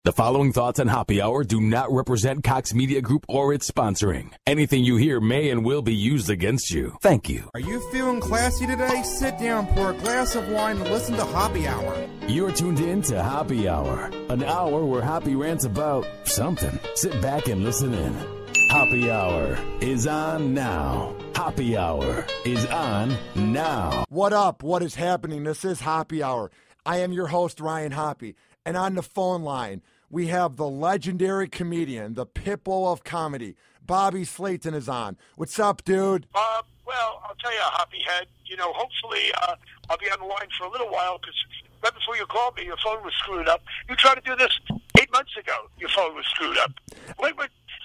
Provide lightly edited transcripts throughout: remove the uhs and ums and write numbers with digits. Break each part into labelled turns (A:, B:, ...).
A: The following thoughts on Happy Hour do not represent Cox Media Group or its sponsoring. Anything you hear may and will be used against you. Thank you.
B: Are you feeling classy today? Sit down, pour a glass of wine, and listen to Happy Hour.
A: You're tuned in to Happy Hour, an hour where Happy rants about something. Sit back and listen in. Happy Hour is on now. Happy Hour is on now.
C: What up? What is happening? This is Happy Hour. I am your host, Ryan Hoppe. And on the phone line, we have the legendary comedian, the Pitbull of Comedy. Bobby Slayton is on. What's up, dude?
D: Well, I'll tell you, Hoppy Head, hopefully I'll be on the line for a little while because right before you called me, your phone was screwed up. You tried to do this 8 months ago. Your phone was screwed up. Wait,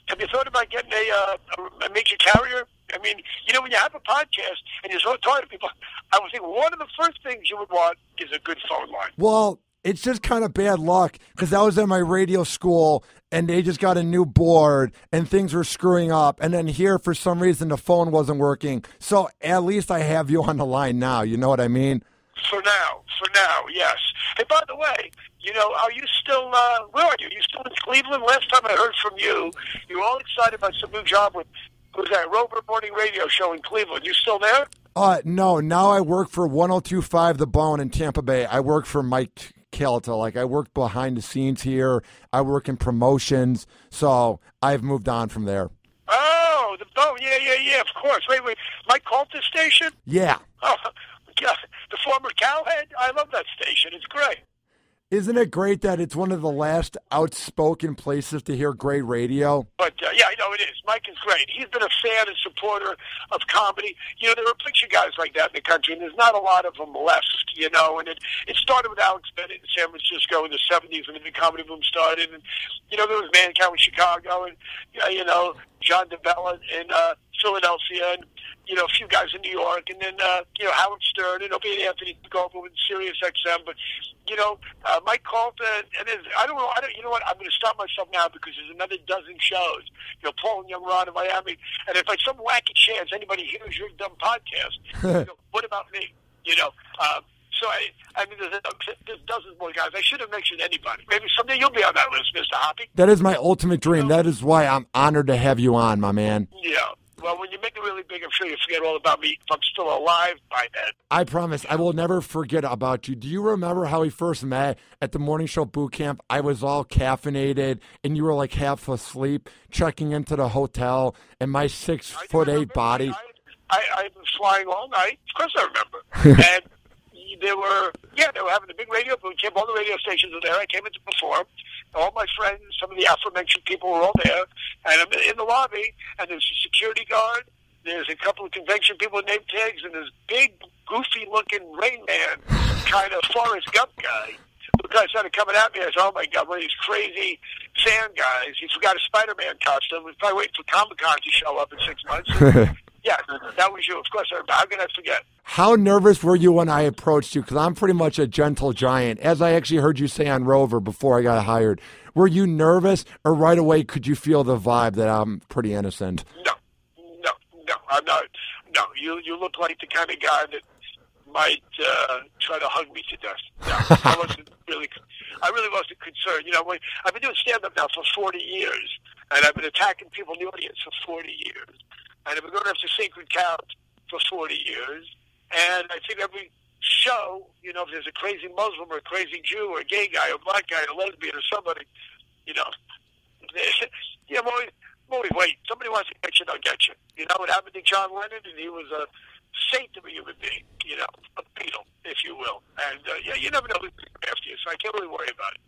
D: have you thought about getting a major carrier? I mean, when you have a podcast and you're so tired of people, I would think one of the first things you would want is a good phone line.
C: Well, it's just kind of bad luck because I was at my radio school and they just got a new board and things were screwing up. And then here, for some reason, the phone wasn't working. So at least I have you on the line now. You know what I mean?
D: For now, yes. Hey, by the way, are you still, where are you? You still in Cleveland? Last time I heard from you, you were all excited about some new job with, who's that, Rover Morning Radio Show in Cleveland. You still there?
C: No. Now I work for 102.5 The Bone in Tampa Bay. I work for Mike Kelta. Like, I work behind the scenes here. I work in promotions. So I've moved on from there.
D: Oh, the Bone. Yeah, of course. Wait. Mike Kelta station?
C: Yeah.
D: Oh, yeah. The former Cowhead? I love that station. It's great.
C: Isn't it great that it's one of the last outspoken places to hear great radio?
D: But, yeah, I know it is. Mike is great. He's been a fan and supporter of comedy. There are a bunch of guys like that in the country, and there's not a lot of them left, and it started with Alex Bennett in San Francisco in the 70s when the comedy boom started, and, there was Mancow in Chicago, and, John DeBella in Philadelphia, and, a few guys in New York, and then, Howard Stern, and Opie and Anthony go over with Sirius XM, but, Mike Calta, and I don't know, you know what, I'm going to stop myself now because there's another dozen shows, Paul and Young Ron in Miami, and if by some wacky chance anybody hears your dumb podcast, what about me, So, I mean, there's dozens more guys. I should have mentioned anybody. Maybe someday you'll be on that list, Mr. Hoppy.
C: That is my ultimate dream. That is why I'm honored to have you on, my man.
D: Yeah. Well, when you make it really big, I'm sure you forget all about me if I'm still alive by then.
C: I promise. I will never forget about you. Do you remember how we first met at the morning show boot camp? I was all caffeinated, and you were like half asleep, checking into the hotel, and my 6'8" body.
D: I've been flying all night. Of course I remember. And they were having a big radio boot camp. All the radio stations were there. I came in to perform. All my friends, some of the aforementioned people were all there. And I'm in the lobby, and there's a security guard. There's a couple of convention people with name tags, and this big, goofy-looking Rain Man, kind of Forrest Gump guy. The guy started coming at me. I said, oh, my God, one of these crazy fan guys. He forgot a Spider-Man costume. He was probably waiting for Comic-Con to show up in 6 months. Yeah, that was you. Of course, how can I forget?
C: How nervous were you when I approached you? Because I'm pretty much a gentle giant, as I actually heard you say on Rover before I got hired. Were you nervous, or right away could you feel the vibe that I'm pretty innocent?
D: No, I'm not. No, you look like the kind of guy that might try to hug me to death. No, I really wasn't concerned. I've been doing stand-up now for 40 years, and I've been attacking people in the audience for 40 years. And I've been going after Sacred Cow for 40 years. And I think every show, if there's a crazy Muslim or a crazy Jew or a gay guy or a black guy or a lesbian or somebody, I'm always waiting. Somebody wants to get you, they'll get you. What happened to John Lennon? And he was a saint of a human being, a Beatle, if you will. And, you never know who's after you, so I can't really worry about it.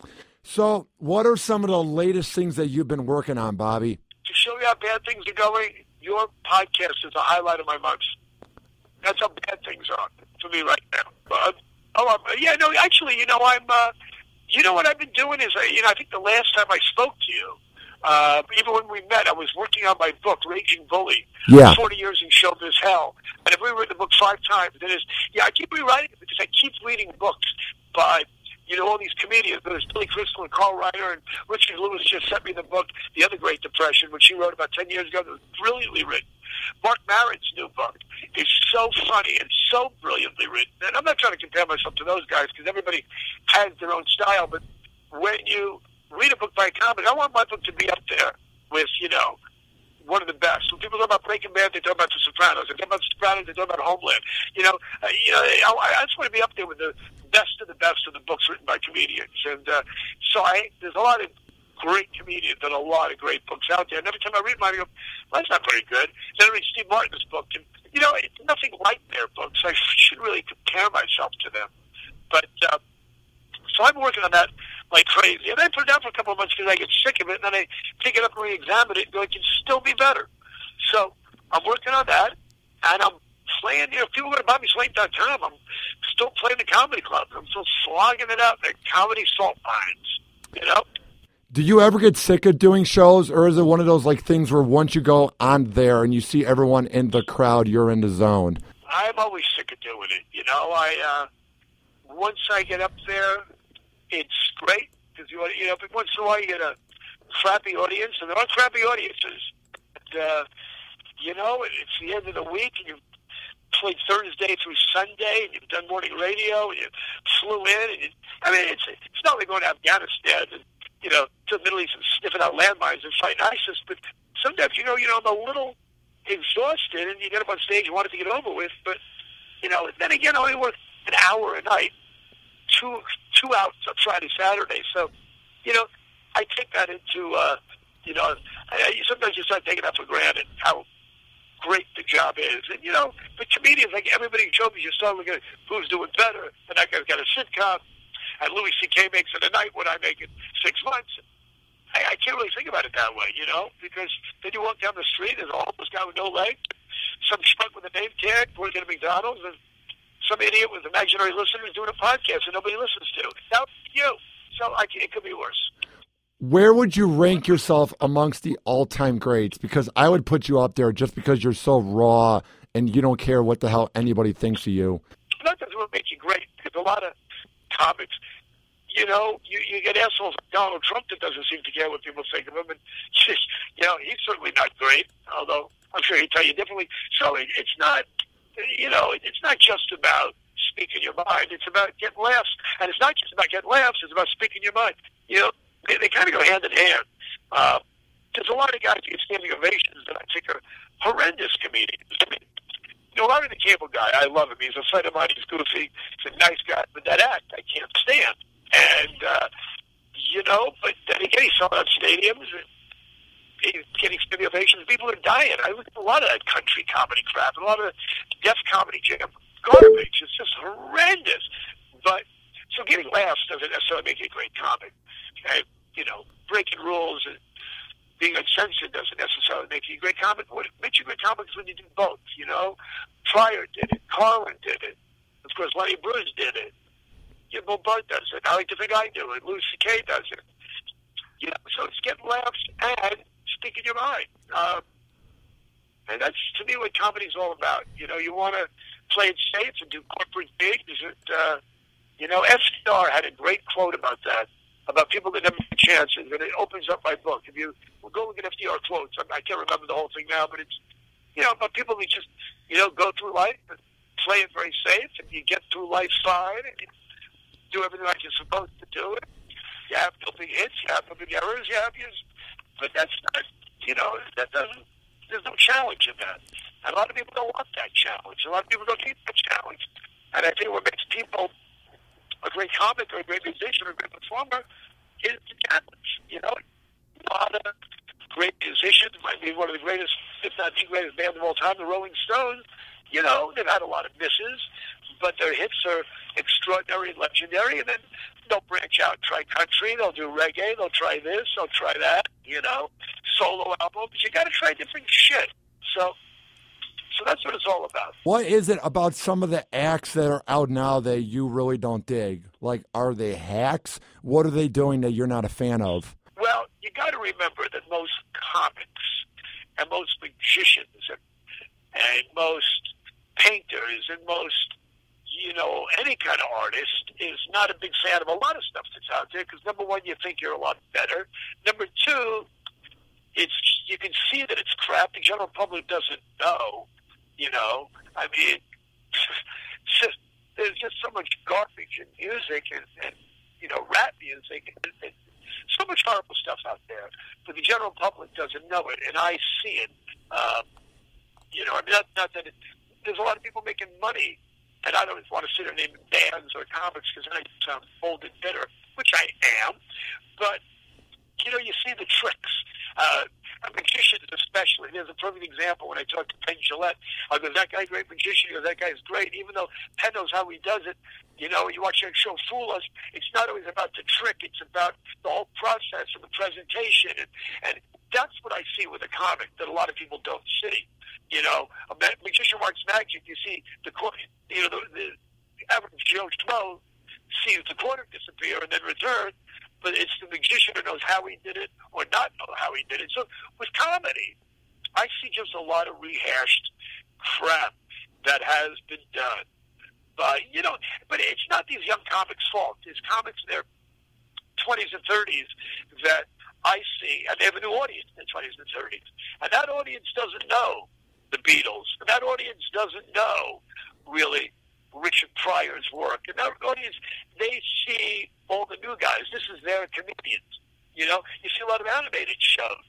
C: So what are some of the latest things that you've been working on, Bobby?
D: To show you how bad things are going, your podcast is the highlight of my months. That's how bad things are for me right now. Actually, I'm, what I've been doing is, I think the last time I spoke to you, even when we met, I was working on my book, Raging Bully, 40 Years in Showbiz Hell. And I've rewritten the book 5 times. I keep rewriting it because I keep reading books by all these comedians. There's Billy Crystal and Carl Reiner, and Richard Lewis just sent me the book, The Other Great Depression, which he wrote about 10 years ago. That was brilliantly written. Mark Maron's new book is so funny and so brilliantly written. And I'm not trying to compare myself to those guys because everybody has their own style, but when you read a book by a comic. I want my book to be up there with, one of the best. When people talk about Breaking Bad, they talk about The Sopranos. They talk about The Sopranos, they talk about Homeland. I just want to be up there with the best of the books written by comedians. And there's a lot of great comedians and a lot of great books out there. And every time I read mine, I go, well, that's not very good. Then I read Steve Martin's book, and it's nothing like their books. I should really compare myself to them. But so I'm working on that like crazy. And I put it down for a couple of months because I get sick of it, and then I pick it up and re-examine it and go, it can still be better. So I'm working on that, and I'm playing, people go to BobbySlayton.com. I'm still playing the comedy club. I'm still slogging it out. The comedy salt mines,
C: Do you ever get sick of doing shows, or is it one of those like things where once you go on there and you see everyone in the crowd, you're in the zone?
D: I'm always sick of doing it. Once I get up there, it's great because but once in a while you get a crappy audience, and there are crappy audiences. But, it's the end of the week, and you've played Thursday through Sunday, and you've done morning radio, and you flew in, and it's not like going to Afghanistan and to the Middle East and sniffing out landmines and fighting ISIS, but sometimes, I'm a little exhausted, and you get up on stage, you want it to get over with, but, then again, I only work an hour a night, two outs on Friday, Saturday, so, I take that into, sometimes you start taking that for granted, how great the job is, and, but comedians, like everybody in showbiz, you start looking at who's doing better, and that guy's got a sitcom, and Louis C.K. makes it a night, what I make in 6 months. I can't really think about it that way, because then you walk down the street, there's a homeless guy with no legs, some schmuck with a name tag working at McDonald's, and some idiot with imaginary listeners doing a podcast that nobody listens to. That's you. So it could be worse.
C: Where would you rank yourself amongst the all-time greats? Because I would put you up there just because you're so raw and you don't care what the hell anybody thinks of you.
D: That doesn't what makes you great, because a lot of comics, you get assholes like Donald Trump that doesn't seem to care what people think of him, and he's certainly not great, although I'm sure he'd tell you differently. So it's not, it's not just about speaking your mind, it's about getting laughs, and it's not just about getting laughs, it's about speaking your mind. They kind of go hand in hand. There's a lot of guys who get standing ovations that I think are horrendous comedians. Larry the Cable Guy, I love him. He's a friend of mine. He's goofy. He's a nice guy. But that act, I can't stand. And, but then again, he's selling out stadiums. And he's getting standing ovations. People are dying. I look at a lot of that country comedy crap, and a lot of the deaf comedy jam garbage. It's just horrendous. But, so getting laughs doesn't necessarily make you a great comic. And, breaking rules and being uncensored doesn't necessarily make you a great comic. What makes you a great comic is when you do both, Pryor did it. Carlin did it. Of course, Lenny Bruce did it. Bill Burr does it. I like to think I do it. Louis C.K. does it. So it's getting laughs and speaking your mind. And that's, to me, what comedy's all about. You want to play it safe and do corporate gigs. FDR had a great quote about that, about people that never get chances, and it opens up my book. If you go look at FDR quotes, I can't remember the whole thing now, but it's, about people who just, go through life and play it very safe, and you get through life fine, and you do everything like you're supposed to do it. You have no big hits, you have no big errors, but that's not, there's no challenge in that. And a lot of people don't want that challenge. A lot of people don't need that challenge. And I think what makes people a great comic or a great musician or a great performer is the challenge. A lot of great musicians might be one of the greatest, if not the greatest band of all time, the Rolling Stones. They've had a lot of misses, but their hits are extraordinary and legendary, and then they'll branch out, try country, they'll do reggae, they'll try this, they'll try that, solo albums. You got to try different shit. So that's what it's all about.
C: What is it about some of the acts that are out now that you really don't dig? Like, are they hacks? What are they doing that you're not a fan of?
D: Well, you got to remember that most comics and most magicians and most painters and most, any kind of artist is not a big fan of a lot of stuff that's out there because, number one, you think you're a lot better. Number two, you can see that it's crap. The general public doesn't know. There's just so much garbage in music and rap music. And so much horrible stuff out there, but the general public doesn't know it, and I see it. You know, I mean, not that there's a lot of people making money, and I don't want to sit there naming bands or comics because then I sound old and bitter, which I am. But you know, you see the tricks. Magicians especially. There's a perfect example when I talked to Penn Jillette. I go, that guy, great magician. He goes, that guy's great. Even though Penn knows how he does it, you know, you watch that show Fool Us, it's not always about the trick. It's about the whole process and the presentation. And that's what I see with a comic that a lot of people don't see. You know, a magician works magic. You see the average Joe Schmo sees the quarter disappear and then return. But it's the magician who knows how he did it or not know how he did it. So with comedy, I see just a lot of rehashed crap that has been done. But, you know, but it's not these young comics' fault. It's comics in their 20s and 30s that I see, and they have a new audience in their 20s and 30s. And that audience doesn't know the Beatles. And that audience doesn't know, really, Richard Pryor's work. And that audience, they see all the new guys. This is their comedians. You know, you see a lot of animated shows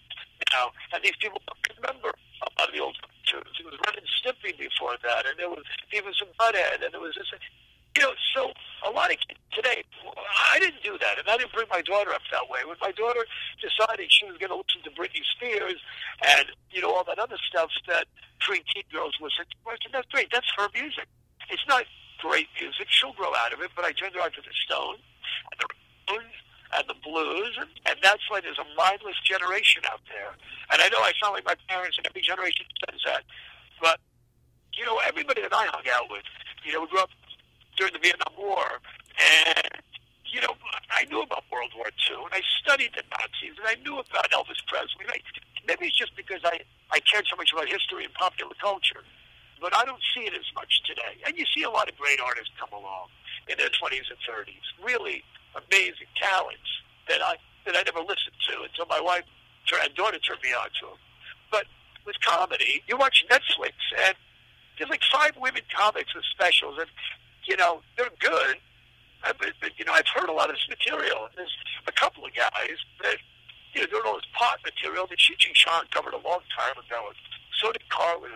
D: now, and these people don't remember a lot of the old cartoons. It was Ren and Stimpy before that, and there was Beavis and Butthead, and there was this. You know, so a lot of kids today, I didn't do that, and I didn't bring my daughter up that way. When my daughter decided she was going to listen to Britney Spears and, you know, all that other stuff that preteen girls listen to, I said, that's great. That's her music. It's not great music. She'll grow out of it, but I turned her on to the Stones and the Ramones and the blues, and that's why there's a mindless generation out there. And I know I sound like my parents, and every generation says that, but, you know, everybody that I hung out with, you know, we grew up during the Vietnam War, and, you know, I knew about World War II, and I studied the Nazis, and I knew about Elvis Presley. Maybe it's just because I cared so much about history and popular culture. But I don't see it as much today. And you see a lot of great artists come along in their 20s and 30s. Really amazing talents that I never listened to until my wife and daughter turned me on to them. But with comedy, you watch Netflix, and there's like 5 women comics with specials, and, you know, they're good. But you know, I've heard a lot of this material. There's a couple of guys that, you know, doing all this pot material that Cheech and Chong covered a long time ago. And so did Carlin.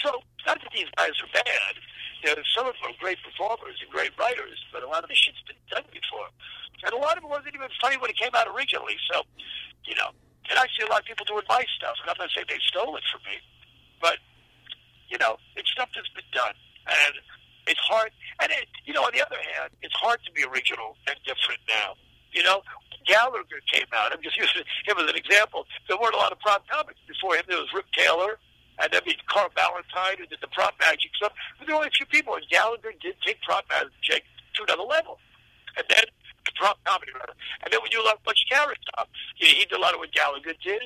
D: So, not that these guys are bad. You know, some of them are great performers and great writers, but a lot of this shit's been done before. And a lot of it wasn't even funny when it came out originally. So, you know, and I see a lot of people doing my stuff, and I'm not saying they stole it from me, but, you know, it's stuff that's been done. And it's hard. And, you know, on the other hand, it's hard to be original and different now. You know, Gallagher came out. I'm just using him as an example. There weren't a lot of prop comics before him. There was Rip Taylor, and then Carl Valentine, who did the prop magic stuff. But there were only a few people, and Gallagher did take prop magic to another level. And then prop comedy, rather. And then when you love Butch Carrot Top, he did a lot of what Gallagher did,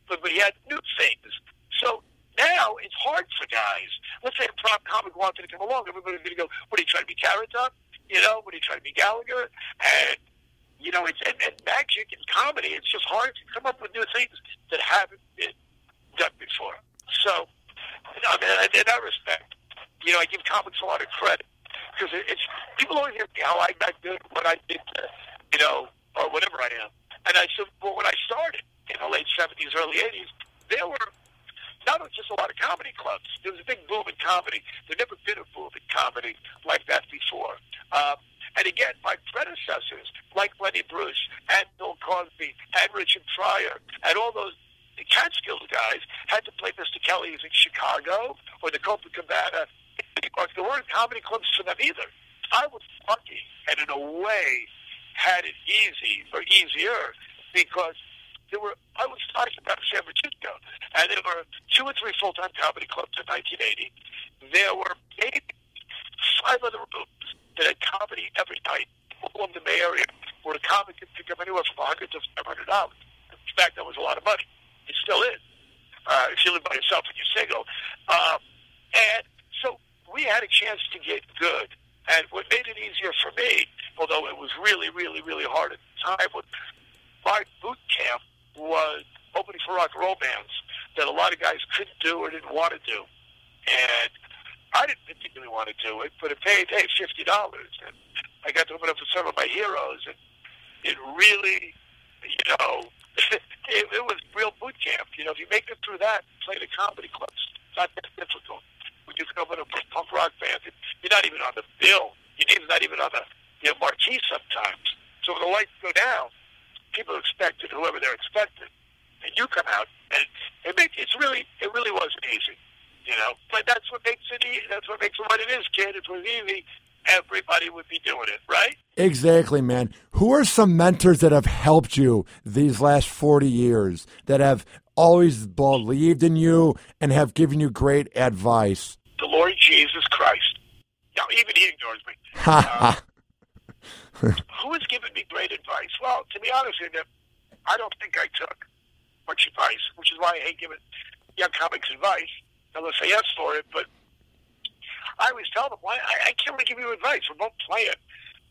D: but he had new things. So now it's hard for guys. Let's say a prop comic wanted to come along. Everybody's going to go, what, are you trying to be Carrot Top? You know, what, are you trying to be Gallagher? And, you know, it's and magic and comedy, it's just hard to come up with new things that haven't been done before. So, I mean, in that respect, you know, I give comics a lot of credit because it's people always ask me how I got good, what I did, you know, or whatever I am. And I said, well, when I started in the late 70s, early 80s, there were not just a lot of comedy clubs. There was a big boom in comedy. There never been a boom in comedy like that before. And again, my predecessors, like Lenny Bruce and Bill Cosby and Richard Pryor and all those the Catskills guys had to play Mr. Kelly's in Chicago or the Copacabana in New York. There weren't comedy clubs for them either. I was lucky and in a way had it easy or easier because I was talking about San Francisco, and there were 2 or 3 full-time comedy clubs in 1980. There were maybe 5 other rooms that had comedy every night, all over the Bay Area, where a comic could pick up anywhere from $100 to $500. In fact, that was a lot of money. It still is. If you live by yourself and you're single. And so we had a chance to get good. And what made it easier for me, although it was really, really, really hard at the time, was my boot camp was opening for rock and roll bands that a lot of guys couldn't do or didn't want to do. And I didn't particularly want to do it, but it paid, $50. And I got to open up for some of my heroes. And it really, it was real boot camp. If you make it through that, play the comedy clubs. It's not that difficult. When you come in a punk rock band, you're not even on the bill. Your name's not even on the marquee sometimes. So when the lights go down, people expect it, whoever they're expecting, and you come out, and it really wasn't easy, But that's what makes it. That's what makes it what it is, kid. If it was easy, everybody would be doing it, right?
C: Exactly, man. Who are some mentors that have helped you these last 40 years, that have always believed in you and have given you great advice?
D: The Lord Jesus Christ. Even he ignores me. Who has given me great advice? Well, to be honest with you, I don't think I took much advice, which is why I hate giving young comics advice unless they ask for it. But I always tell them, I can't really give you advice. We're both playing,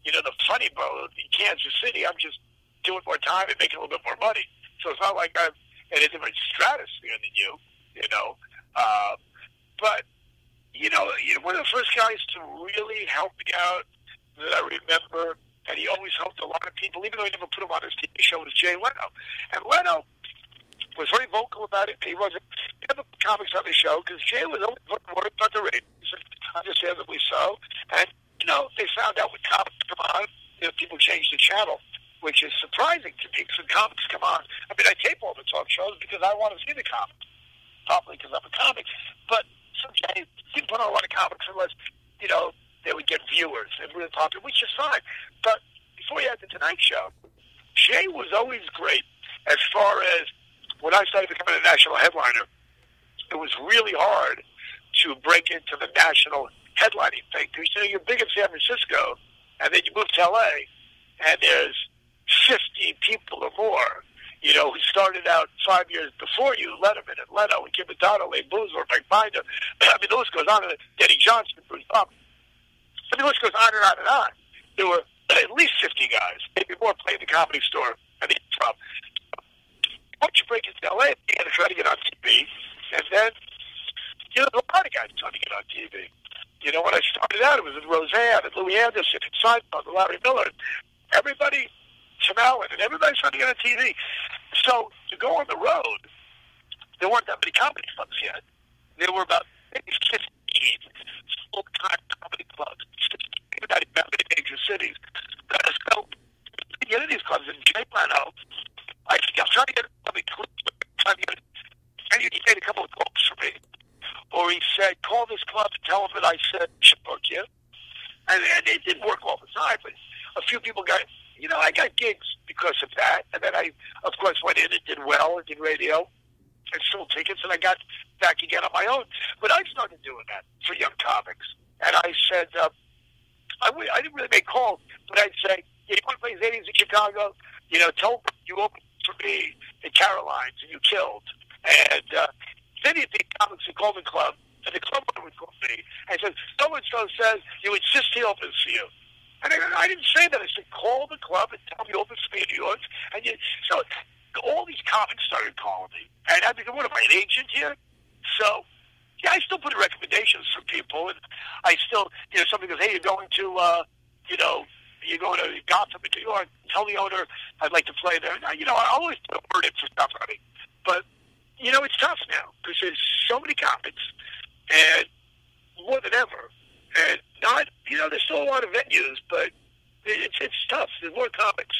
D: the funny bone in Kansas City. I'm just doing more time and making a little bit more money. So it's not like I'm in a different stratosphere than you, But, one of the first guys to really help me out that I remember, and he always helped a lot of people, even though he never put him on his TV show, was Jay Leno. And Leno was very vocal about it. He never put comics on the show because Jay was always worried about the ratings, understandably so. And, they found out when comics come on, people change the channel, which is surprising to me because when comics come on, I tape all the talk shows because I want to see the comics, probably because I'm a comic. But so Jay didn't put on a lot of comics unless, they would get viewers and really popular, which is fine. But before you had the Tonight Show, Jay was always great as far as when I started becoming a national headliner. It was really hard to break into the national headlining thing. Because you're big in San Francisco, and then you move to L.A., and there's 50 people or more, who started out 5 years before you, Letterman and Leno and Kim Madonna, Lane Boozer, Mike Binder. The list goes on, and Denny Johnson, Bruce Bob. The list goes on and on and on. There were at least 50 guys, maybe more, playing the Comedy Store and the Improv. Once you break into L.A., you got to try to get on TV, and then, there's a lot of guys trying to get on TV. When I started out, it was with Roseanne and Louis Anderson and Seinfeld and Larry Miller. Everybody, Tim Allen, and everybody's trying to get on TV. So to go on the road, there weren't that many comedy clubs yet. There were about maybe 15 full-time comedy clubs. Not even that many major cities. So to get in these clubs, and Jay Leno, I was trying to get and he made a couple of calls for me. Or he said, call this club and tell them that I said, should book you. And it didn't work all the time, but a few people got, I got gigs because of that. And then I, of course, went in and did well and did radio and sold tickets, and I got back again on my own. But I started doing that for young comics. And I said, I didn't really make calls, but I'd say, you want to play Zanies in Chicago? Tell them you opened for me at Caroline's and you killed. And then he'd be comics at Golden Club, and the club owner would call me and said, so-and-so says you insist he opens for you. And I didn't say that. I said, call the club and tell him he opens for me in New York. So all these comics started calling me. And I became, what am I, an agent here? So, yeah, I still put in recommendations for people. And I still, somebody goes, hey, you're going to Gotham in New York. Tell the owner I'd like to play there. I always put a word in for stuff running. But, it's tough now because there's so many comics and more than ever. And there's still a lot of venues, but it's tough. There's more comics.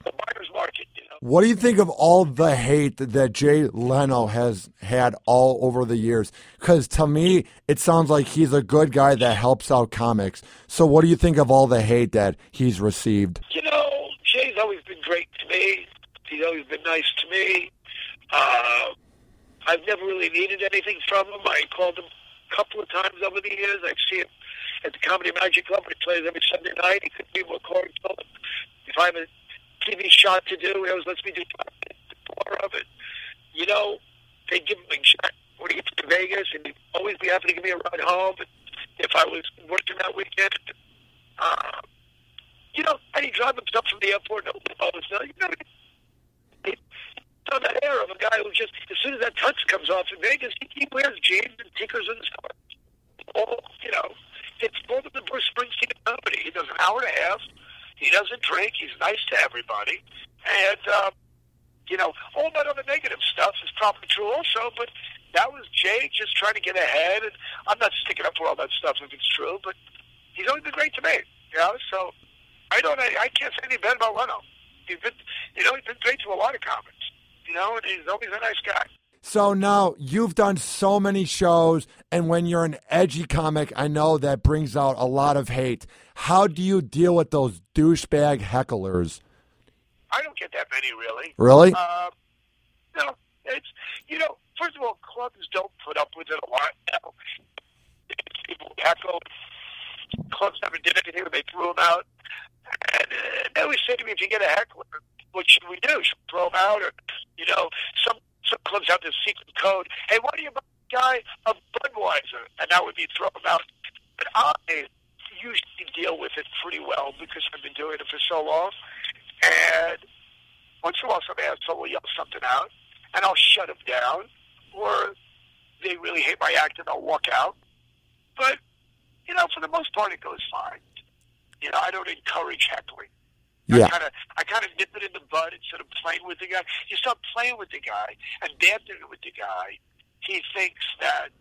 D: The buyer's market,
C: What do you think of all the hate that Jay Leno has had all over the years? Because to me, it sounds like he's a good guy that helps out comics. So what do you think of all the hate that he's received?
D: Jay's always been great to me. He's always been nice to me. I've never really needed anything from him. I called him a couple of times over the years. I see him at the Comedy Magic Club. He plays every Sunday night. He could be more cordial. If I have a TV shot to do, he always lets me do more of it. They give him a shot when he gets to Vegas, and he'd always be happy to give me a ride home. And if I was working that weekend, and he'd drive himself from the airport. He's on that air of a guy who just, as soon as that tux comes off in Vegas, he wears jeans and tinkers in his car. It's more than Bruce Springsteen comedy. He does an hour and a half. He doesn't drink. He's nice to everybody. And, all that other negative stuff is probably true also, but that was Jay just trying to get ahead. And I'm not sticking up for all that stuff if it's true, but he's always been great to me, so I can't say anything bad about Leno. He's been great to a lot of comics, and he's always a nice guy.
C: So now you've done so many shows, and when you're an edgy comic, I know that brings out a lot of hate. How do you deal with those douchebag hecklers?
D: I don't get that many, really.
C: Really?
D: No. It's, first of all, clubs don't put up with it a lot now. People heckle. Clubs never did anything, they threw them out. And they always say to me, if you get a heckler, what should we do? Should we throw them out? Or, some clubs have this secret code. Hey, why do you buy a guy a Budweiser? And that would be throw them out. But I usually deal with it pretty well because I've been doing it for so long. And once in a while, some asshole will yell something out, and I'll shut them down. Or they really hate my act, and I'll walk out. But, for the most part, it goes fine. I don't encourage heckling.
C: Yeah.
D: I kind of nip it in the bud instead of playing with the guy. You start playing with the guy and bantering with the guy, he thinks that,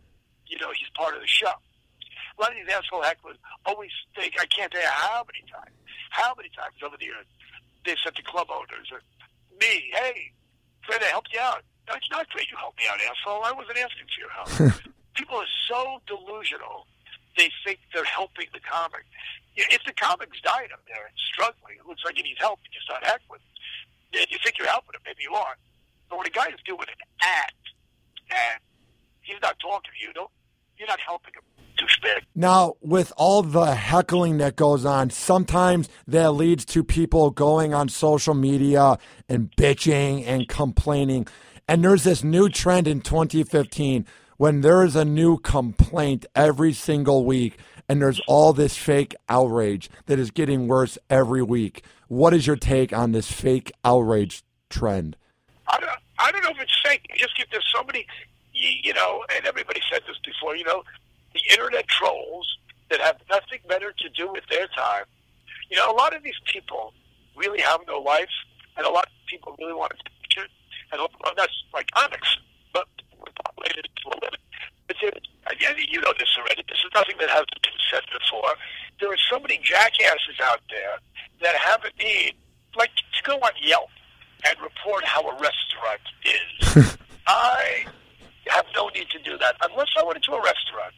D: he's part of the show. A lot of these asshole hecklers always think, I can't tell you how many times over the years they said to club owners or me, hey, great, I helped you out. No, it's not great you helped me out, asshole. I wasn't asking for your help. People are so delusional, they think they're helping the comic. If the comic's dying up there and struggling, it looks like he needs help, and you start heckling. You think you're helping him, maybe you are. But when a guy is doing an act and he's not talking to you, you're not helping him. Douchebag.
C: Now, with all the heckling that goes on, sometimes that leads to people going on social media and bitching and complaining. And there's this new trend in 2015 when there is a new complaint every single week, and there's all this fake outrage that is getting worse every week. What is your take on this fake outrage trend?
D: I don't know if it's fake. Just if there's somebody, and everybody said this before, the internet trolls that have nothing better to do with their time. A lot of these people really have no life, and a lot of people really want to teach it. And that's like comics, but related to a living. But this already. This is nothing that hasn't been said before. There are so many jackasses out there that have a need, like to go on Yelp and report how a restaurant is. I have no need to do that unless I went into a restaurant.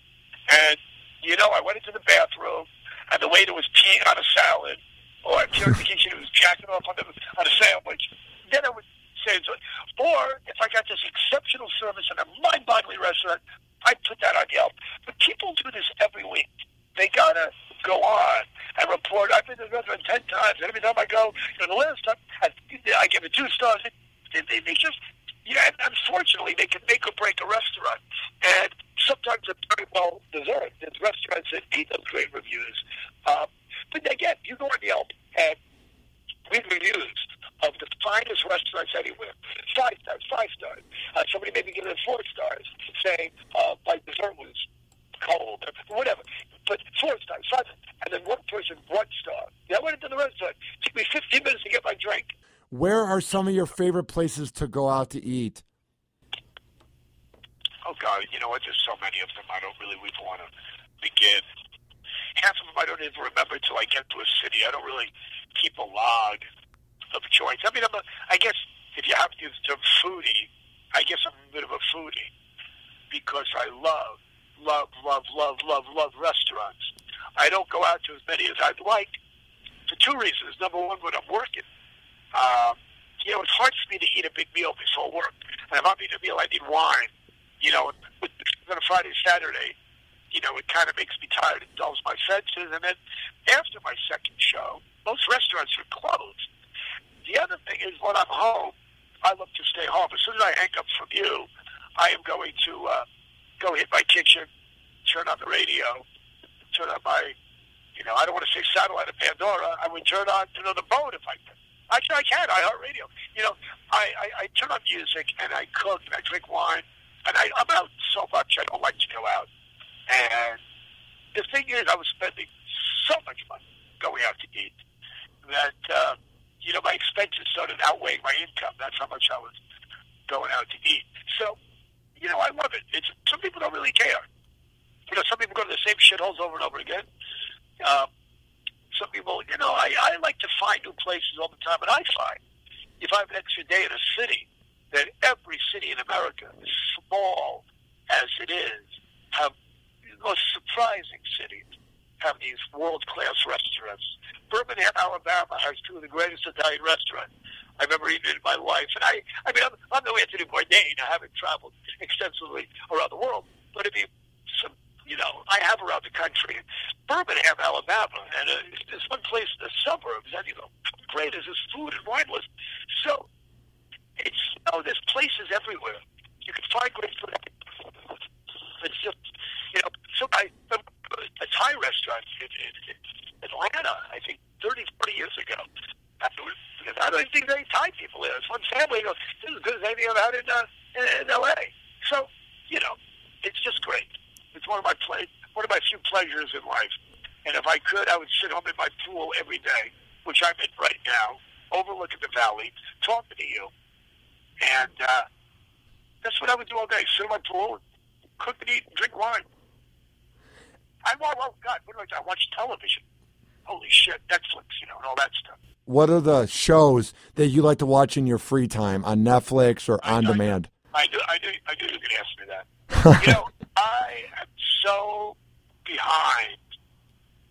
D: And, I went into the bathroom, and the waiter was peeing on a salad, or I peed in the kitchen, he was jacking off on a sandwich. Then I would say so. Or, if I got this exceptional service in a mind-boggling restaurant, I'd put that on Yelp. But people do this every week. They got to go on and report. I've been to the restaurant 10 times, and every time I go, the last time, I give it 2 stars. They just... and unfortunately, they can make or break a restaurant. And sometimes it's very well deserved. There's restaurants that need those great reviews. But again, you go on Yelp and read reviews of the finest restaurants anywhere. 5 stars, 5 stars. Somebody maybe give it 4 stars, saying my dessert was cold or whatever. But 4 stars, 5 stars. And then one person, 1 star. I went into the restaurant. It took me 15 minutes to get my drink.
C: Where are some of your favorite places to go out to eat?
D: Oh, God, there's so many of them. I don't really even want to begin. Half of them I don't even remember until I get to a city. I don't really keep a log of joints. I mean, I guess if you have to use the term foodie, I guess I'm a bit of a foodie because I love restaurants. I don't go out to as many as I'd like for 2 reasons. Number one, when I'm working. It's hard for me to eat a big meal before work. And if I'm eating a meal, I need wine. On a Friday, Saturday, it kind of makes me tired. It dulls my senses. And then after my second show, most restaurants are closed. The other thing is when I'm home, I love to stay home. As soon as I hang up from you, I am going to go hit my kitchen, turn on the radio, turn on my, I don't want to say satellite of Pandora. I would turn on, the boat if I could. I can. I heart radio. I turn on music and I cook and I drink wine and I'm out so much. I don't like to go out. And the thing is, I was spending so much money going out to eat that, my expenses started outweighing my income. That's how much I was going out to eat. So, I love it. Some people don't really care. Some people go to the same shitholes over and over again. Some people, I like to find new places all the time. And I find, if I have an extra day in a city, that every city in America, small as it is, have the most surprising cities, have these world-class restaurants. Birmingham, Alabama has two of the greatest Italian restaurants I've ever eaten in my life. And I'm no Anthony Bourdain. I haven't traveled extensively around the world, but I have around the country. Birmingham, Alabama, and there's one place in the suburbs that, great as this food and wine was. So, there's places everywhere. You can find great food. It's just, a Thai restaurant in Atlanta, I think 30, 40 years ago. I don't think there are any Thai people there. It's one family goes, this is as good as anything I've had in L.A. So, it's just great. It's one of my few pleasures in life. And if I could, I would sit home in my pool every day, which I'm in right now, overlooking the valley, talking to you. And that's what I would do all day. Sit in my pool, cook and eat, and drink wine. What do I do? I watch television. Holy shit, Netflix, and all that stuff.
C: What are the shows that you like to watch in your free time on Netflix or on demand?
D: I knew you were going to ask me that. I am so behind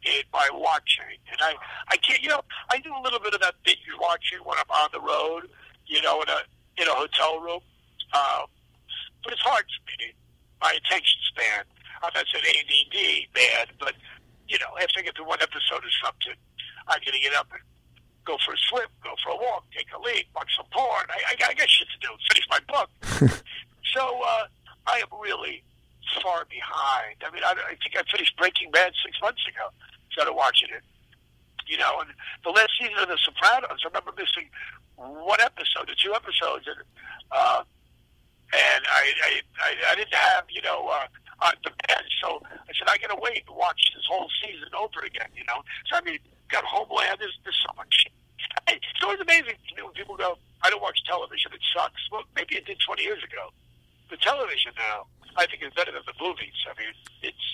D: in my watching, and I can't. I do a little bit of that binge watching when I'm on the road, in a hotel room, but it's hard for me. My attention span. I'm not saying ADD, man, but after I get to one episode or something, I'm going to get up and go for a swim, go for a walk, take a leak, watch some porn. I got shit to do. Finish my book. So I am really far behind. I think I finished Breaking Bad 6 months ago. Started watching it. And the last season of The Sopranos, I remember missing one episode or two episodes, and I didn't have on demand. So I said I got to wait and watch this whole season over again. So got Homeland. There's so much shit. It's always amazing when people go, I don't watch television, it sucks. Well, maybe it did 20 years ago. The television now, I think, is better than the movies. It's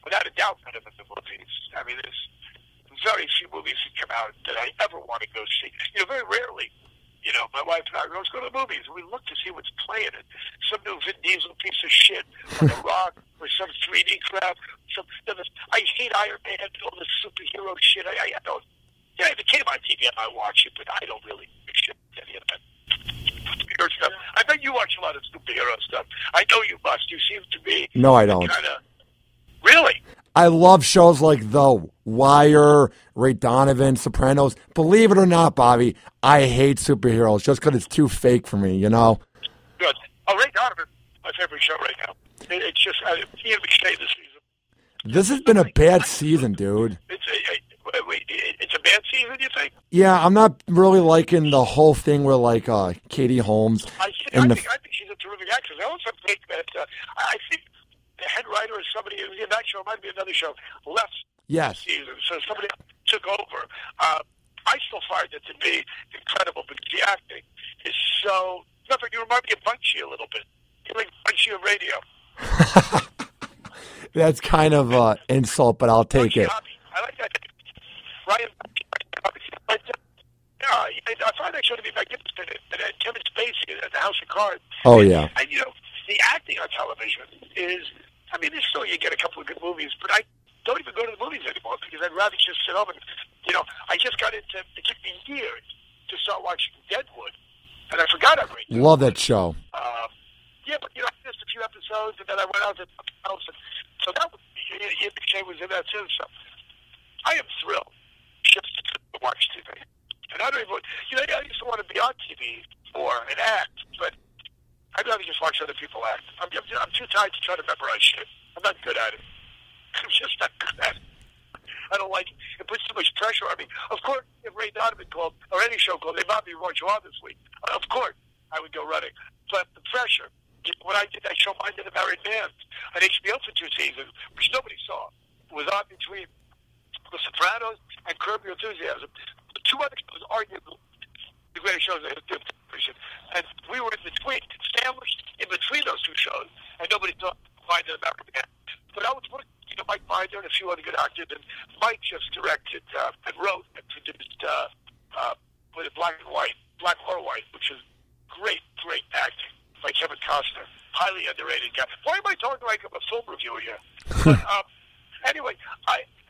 D: without a doubt better than the movies. There's very few movies that come out that I ever want to go see. Very rarely, my wife and I go, let's go to the movies. And we look to see what's playing it. Some new Vin Diesel piece of shit, or The Rock, or some 3D crap. I hate Iron Man, all this superhero shit. I don't. If it came on TV, I might watch it, but I don't really give shit any of that superhero stuff. I bet you watch a lot of superhero stuff. I know you must. You seem to be.
C: No, I don't.
D: Really?
C: I love shows like The Wire, Ray Donovan, Sopranos. Believe it or not, Bobby, I hate superheroes just because it's too fake for me,
D: Good. Oh, Ray Donovan, my favorite show right now. It's just Ian McShane this season.
C: This has been a bad season, dude.
D: It's a bad season, you think?
C: Yeah, I'm not really liking the whole thing where Katie Holmes.
D: I think she's a terrific actress. I also think that I think the head writer or somebody in that show, might be another show, left
C: this
D: season, so somebody took over. I still find it to be incredible, but the acting is so. You remind me of Bunchy a little bit. You're like Bunchy of radio.
C: That's kind of an insult, but I'll take it.
D: I like that. Ryan. I find that show to be magnificent. And Kevin Spacey at the House of Cards.
C: Oh, yeah.
D: And, the acting on television is, there's still, you get a couple of good movies, but I don't even go to the movies anymore because I'd rather just sit home and, I just got into, it took me years to start watching Deadwood, and I forgot how great.
C: Love that show.
D: Yeah, but, I missed a few episodes, and then I went out to the house, and so that was, Ian McShane was in that too, so I am thrilled just to watch TV. And I don't even, I used to want to be on TV more and act, but I'd rather just watch other people act. I'm too tired to try to memorize shit. I'm not good at it. I'm just not good at it. I don't like it. It puts too much pressure on me. Of course, if Ray Donovan called, or any show called, they might be want you on this week. Of course, I would go running. But the pressure, when I did that show, I did a Married Man on HBO for 2 seasons, which nobody saw. It was on between The Sopranos and Curb Your Enthusiasm. two other shows, arguably the greatest shows on television, and we were in between, sandwiched in between those two shows, and nobody thought Binder and American Man. But I was working, Mike Binder and a few other good actors, and Mike just directed and wrote and produced with Black or White, which is great acting by Kevin Costner. Highly underrated guy. Why am I talking like I'm a film reviewer here? But anyway,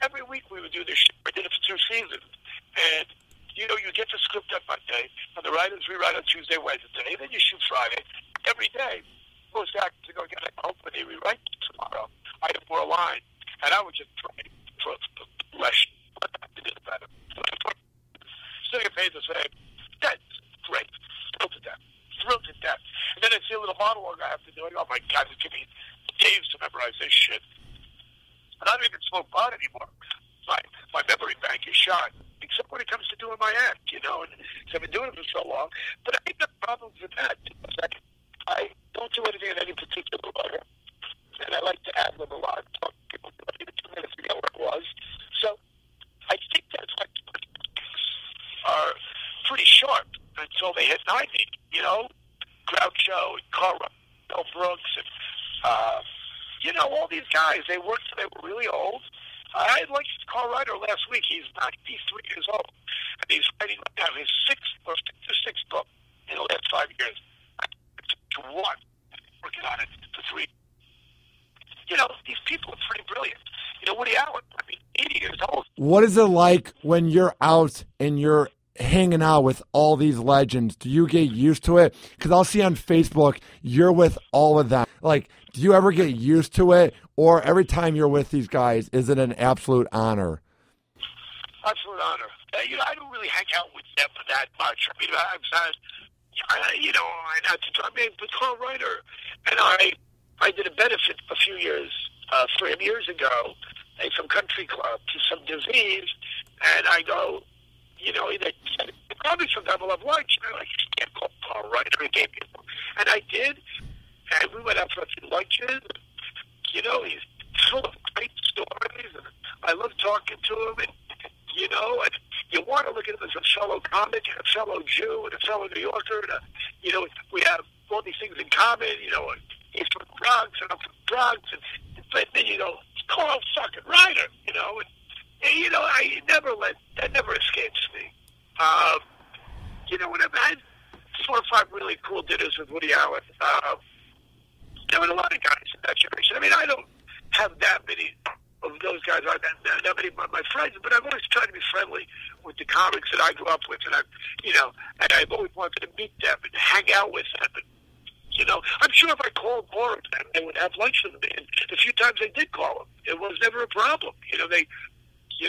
D: every week we would do this shit. I did it for 2 seasons, and you get the script on Monday, and the writers rewrite on Tuesday, Wednesday, and then you shoot Friday. Every day, most actors are going to get it home, but they rewrite tomorrow. I have more lines, and I would just try for less to do better. Still get paid the same. That's great. Thrilled to death. And then I see a little monologue I have to do. Oh my God, it's giving me days to memorize this shit. And I don't even smoke pot anymore. My memory bank is shot. Except when it comes to doing my act, and I've been doing it for so long. But I think the problems with that is that I don't do anything in any particular order, and I like to ad-lib a lot. Talk to people for 2 minutes to get what it was. So I think that's why are pretty sharp until they hit 90. Groucho and Carl Brooks and all these guys. They worked till they were really old. I liked Carl Reiner last week. He's 93 years old, and he's writing right now his sixth book in the last 5 years. To one, working on it for 3. These people are pretty brilliant. Woody Allen, 80 years old.
C: What is it like when you're out and you're hanging out with all these legends? Do you get used to it? Because I'll see on Facebook you're with all of them. Like, do you ever get used to it? Or every time you're with these guys, is it an absolute honor?
D: Absolute honor. I don't really hang out with them that much. I've had, but Carl Reiner and I did a benefit a few years, 3 years ago, at some country club to some disease, and I go, they said, probably sometime we'll have lunch. And I'm like, you can't call Carl Reiner. He gave me, and I did, and we went out for a few lunches. He's full of great stories, and I love talking to him. And and you want to look at him as a fellow comic, and a fellow Jew, and a fellow New Yorker. And we have all these things in common. He's from Bronx, and I'm from Bronx, but then Carl fucking Reiner. That never escapes me. When I've had 4 or 5 really cool dinners with Woody Allen. And a lot of guys in that generation. I don't have that many of those guys. Aren't that many of my friends, but I've always tried to be friendly with the comics that I grew up with, and I've always wanted to meet them and hang out with them. And, I'm sure if I called more of them, they would have lunch with me. And the few times I did call them, it was never a problem.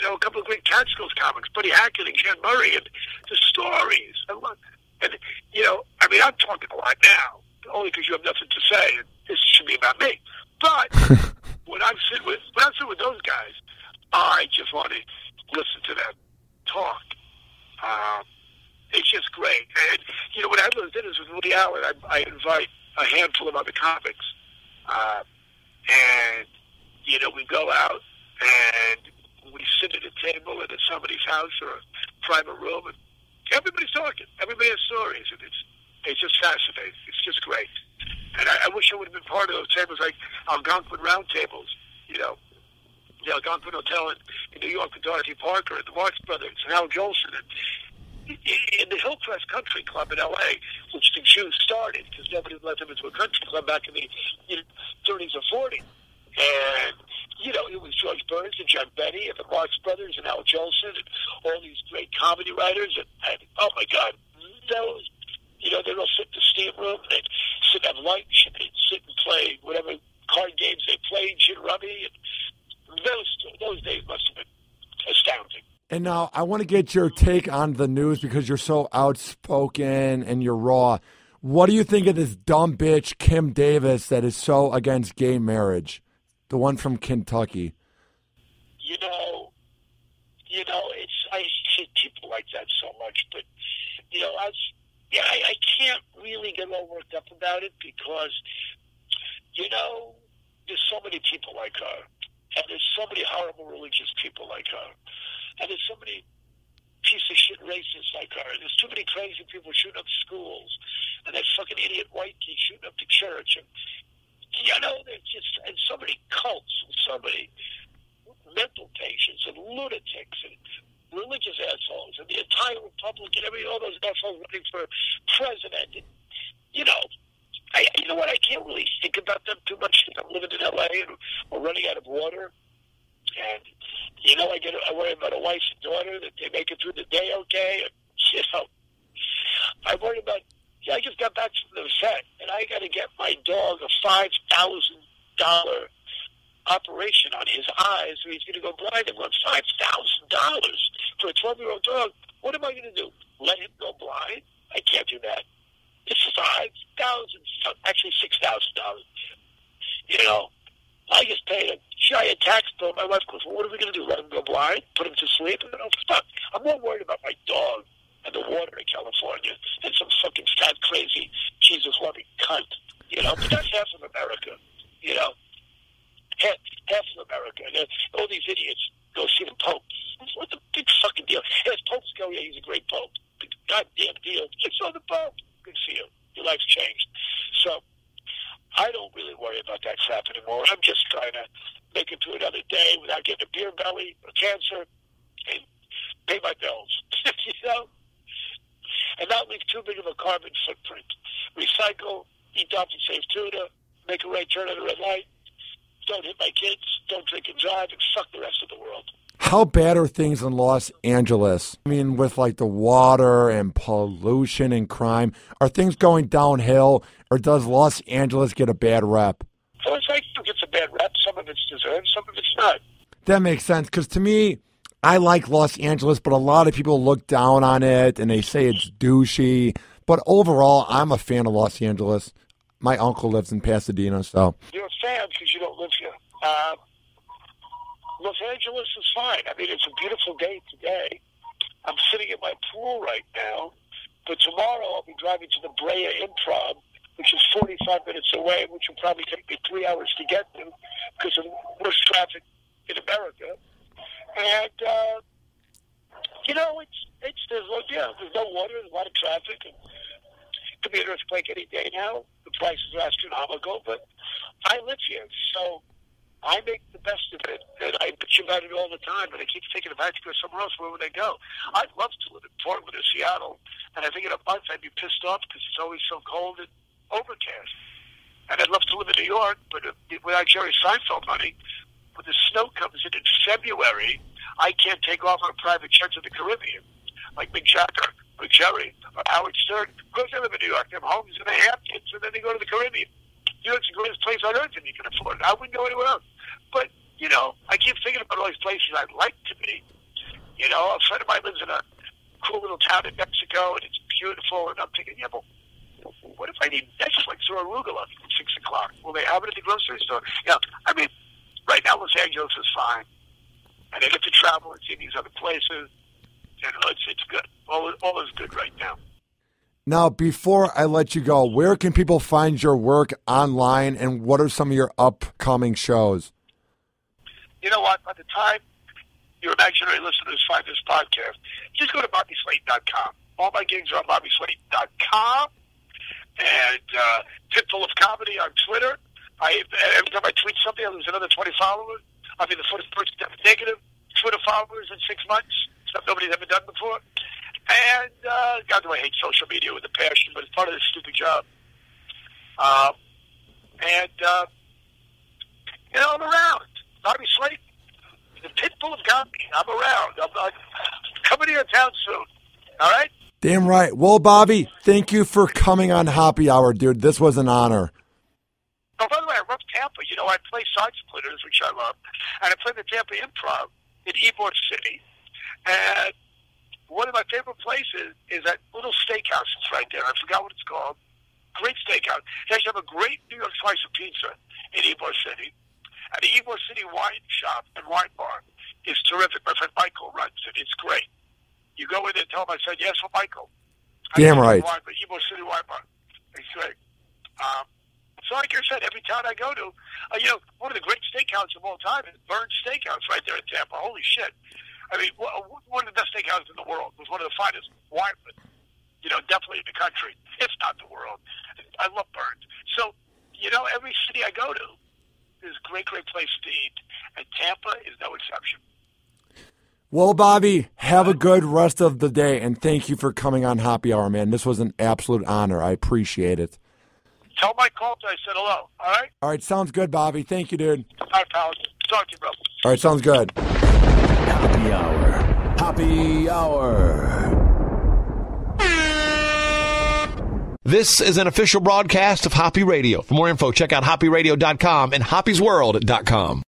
D: A couple of great Catskills comics, Buddy Hackett and Jan Murray, and the stories. I'm talking a lot now, only because you have nothing to say. And this should be about me. But when I'm sitting with those guys, I just want to listen to them talk. It's just great. And when I have those dinners with Woody Allen, I invite a handful of other comics, and we go out and we sit at a table in somebody's house or a private room, and everybody's talking. Everybody has stories, and it's just fascinating. It's just great. And I wish I would have been part of those tables, like Algonquin round tables, the Algonquin Hotel in New York with Dorothy Parker and the Marx Brothers and Al Jolson, and in the Hillcrest Country Club in L.A., which the Jews started because nobody let them into a country club back in the 30s or 40s. And, it was George Burns and John Benny and the Marx Brothers and Al Jolson and all these great comedy writers. And oh, my God, those, they'd all sit in the steam room, and they'd sit and have lunch, and they'd sit and play whatever card games they played, Gin Rummy. And those days must have been astounding.
C: And now I want to get your take on the news because you're so outspoken and you're raw. What do you think of this dumb bitch, Kim Davis, that is so against gay marriage? The one from Kentucky.
D: I hate people like that so much, but, I can't really get all worked up about it because, there's so many people like her, and there's so many horrible religious people like her, and there's so many piece of shit racists like her. There's too many crazy people shooting up schools, and that fucking idiot white kid shooting up the church, and there's just and so many cults, and so many mental patients, and lunatics, and religious assholes, and the entire Republic, and all those assholes running for president. And, you know what? I can't really think about them too much. I'm living in L.A. and we're running out of water. And, I worry about a wife and daughter, that they make it through the day okay. And, I worry about, I just got back from the set, and I got to get my dog a $5,000 operation on his eyes, or he's going to go blind and run $5,000 for a 12-year-old dog. What am I going to do? Let him go blind? I can't do that. It's $5,000, actually $6,000. I just paid a giant tax bill. My wife goes, well, what are we going to do? Let him go blind? Put him to sleep? And fuck. I'm more worried about my dog and the water in California than some fucking fat, crazy, Jesus-loving cunt. But that's half of America. Half of America. And all these idiots go see the Pope. What's the big fucking deal? Yes, Popes go, yeah, he's a great Pope. Big goddamn deal. I saw the Pope. Good for you. Your life's changed. So, I don't really worry about that crap anymore. I'm just trying to make it through another day without getting a beer belly or cancer and pay my bills. And not leave too big of a carbon footprint. Recycle, eat dolphin safe tuna, make a right turn at a red light, don't hit my kids, don't drink and drive, and fuck the rest of the world.
C: How bad are things in Los Angeles? I mean, with like the water and pollution and crime, are things going downhill, or does Los Angeles get a bad rep?
D: Well, it's like it gets a bad rep. Some of it's deserved, some of it's not.
C: That makes sense, because to me, I like Los Angeles, but a lot of people look down on it, and they say it's douchey. But overall, I'm a fan of Los Angeles. My uncle lives in Pasadena, so.
D: You're a fan because you don't live here. Los Angeles is fine. I mean, it's a beautiful day today. I'm sitting at my pool right now, but tomorrow I'll be driving to the Brea Improv, which is 45 minutes away, which will probably take me 3 hours to get to because of worse traffic in America. And, there's no water, there's a lot of traffic, and it could be an earthquake any day now. The prices are astronomical, but I live here, so I make the best of it, and I bitch about it all the time, but I keep thinking if I had to go somewhere else, where would I go? I'd love to live in Portland or Seattle, and I think in a month I'd be pissed off because it's always so cold and overcast. And I'd love to live in New York, but without Jerry Seinfeld money, when the snow comes in February, I can't take off on a private jet to the Caribbean, like Mick Jagger or Jerry or Howard Stern. Of course I live in New York. They have homes in the Hamptons, and then they go to the Caribbean. New York's the greatest place on earth, and you can afford it. I wouldn't go anywhere else. But, I keep thinking about all these places I'd like to be. A friend of mine lives in a cool little town in Mexico, and it's beautiful, and I'm thinking, but what if I need Netflix or arugula at 6 o'clock? Will they have it at the grocery store? Right now Los Angeles is fine. And I get to travel and see these other places, and it's good. All is good right now.
C: Now, before I let you go, where can people find your work online, and what are some of your upcoming shows?
D: You know what? By the time your imaginary listeners find this podcast, just go to BobbySlayton.com. All my gigs are on BobbySlayton.com. And Pitbull of Comedy on Twitter. Every time I tweet something, I lose another 20 followers. I'll be the first person to have negative Twitter followers in 6 months. Stuff nobody's ever done before. And, God, do I hate social media with a passion, but it's part of this stupid job. I'm around. Bobby Slayton, the Pitbull of Comedy. I'm around. I'm coming to your town soon. All right?
C: Damn right. Well, Bobby, thank you for coming on Happy Hour, dude. This was an honor.
D: Oh, by the way, I love Tampa. I play Side Splitters, which I love. And I play the Tampa Improv in Ybor City. And one of my favorite places is that little steakhouse that's right there. I forgot what it's called. Great steakhouse. They actually have a great New York slice of pizza in Ybor City. And the Ybor City wine shop and wine bar is terrific. My friend Michael runs it. It's great. You go in there and tell him I said yes for Michael.
C: Damn right.
D: But Ybor City wine bar. It's great. So like I said, every town I go to, one of the great steakhouses of all time is Burns Steakhouse right there in Tampa. Holy shit. I mean, one of the best steakhouses in the world. It was one of the finest wine, definitely in the country. If not the world. I love Burns. So, every city I go to, there's great, great places to eat. And Tampa is no exception.
C: Well, Bobby, have a good rest of the day, and thank you for coming on Happy Hour, man. This was an absolute honor. I appreciate it.
D: Tell Mike Colton I said hello, all right?
C: All right, sounds good, Bobby. Thank you, dude.
D: All right, pal. Talk to you, bro.
C: All right, sounds good.
A: Happy Hour. Happy Hour.
E: This is an official broadcast of Hoppe Radio. For more info, check out hopperadio.com and hoppesworld.com.